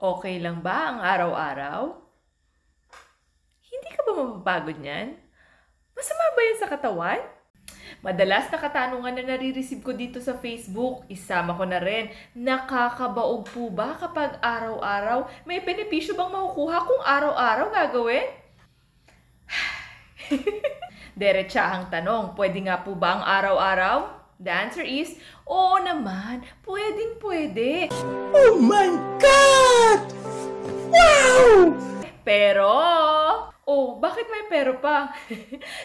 Okay lang ba ang araw-araw? Hindi ka ba mapapagod niyan? Masama ba yan sa katawan? Madalas na katanungan na nare-receive ko dito sa Facebook, isama ko na rin, nakakabaog po ba kapag araw-araw? May benepisyo bang makukuha kung araw-araw gagawin? Diretsahang tanong, pwede nga po ba ang araw-araw? The answer is, oo naman, pwedeng-pwede. Oh my God! Wow! Pero, bakit may pero pa?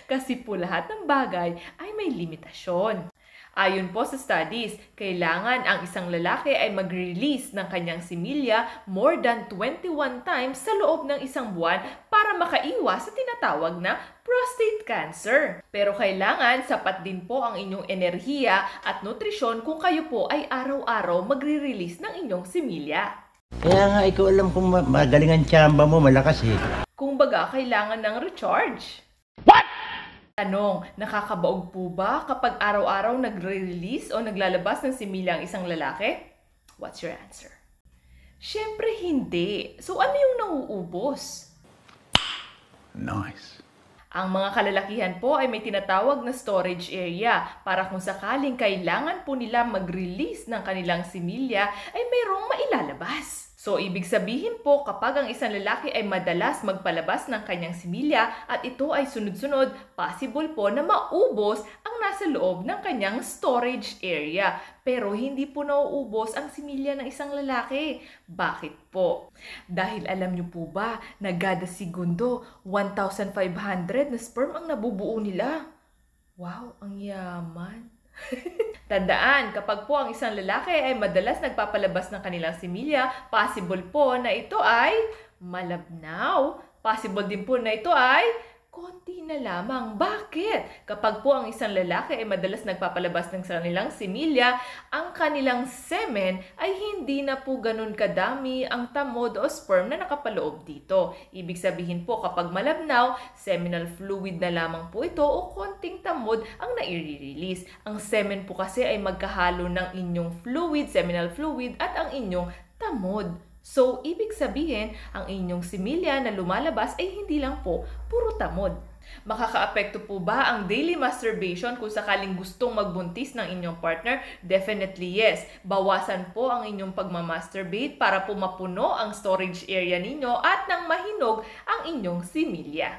Kasi po lahat ng bagay ay may limitasyon. Ayon po sa studies, kailangan ang isang lalaki ay mag-release ng kanyang similya more than 21 times sa loob ng isang buwan para makaiwas sa tinatawag na prostate cancer. Pero kailangan sapat din po ang inyong enerhiya at nutrisyon kung kayo po ay araw-araw magre-release ng inyong similya. Kaya nga ikaw alam kung magaling ang tsamba mo, malakas eh. Kung baga, kailangan ng recharge. Tanong, nakakabaog po ba kapag araw-araw nagre-release o naglalabas ng similya ang isang lalaki? What's your answer? Siyempre hindi. So ano yung nauubos? Nice. Ang mga kalalakihan po ay may tinatawag na storage area para kung sakaling kailangan po nila mag-release ng kanilang similya ay mayroong mailalabas. So, ibig sabihin po kapag ang isang lalaki ay madalas magpalabas ng kanyang similya at ito ay sunod-sunod, possible po na maubos ang nasa loob ng kanyang storage area. Pero hindi po nauubos ang similya ng isang lalaki. Bakit po? Dahil alam niyo po ba na kada segundo, 1,500 na sperm ang nabubuo nila. Wow, ang yaman. Tandaan, kapag po ang isang lalaki ay madalas nagpapalabas ng kanilang similya, possible po na ito ay malabnaw. Possible din po na ito ay konti na lamang. Bakit? Kapag po ang isang lalaki ay madalas nagpapalabas ng kanilang similya, ang kanilang semen ay hindi na po ganun kadami ang tamod o sperm na nakapaloob dito. Ibig sabihin po kapag malabnaw, seminal fluid na lamang po ito o konting tamod ang nai-release. Ang semen po kasi ay magkahalo ng inyong fluid, seminal fluid at ang inyong tamod. So, ibig sabihin, ang inyong similya na lumalabas ay hindi lang po puro tamod. Makakaapekto po ba ang daily masturbation kung sakaling gustong magbuntis ng inyong partner? Definitely yes. Bawasan po ang inyong pagmamasturbate para po mapuno ang storage area ninyo at nang mahinog ang inyong similya.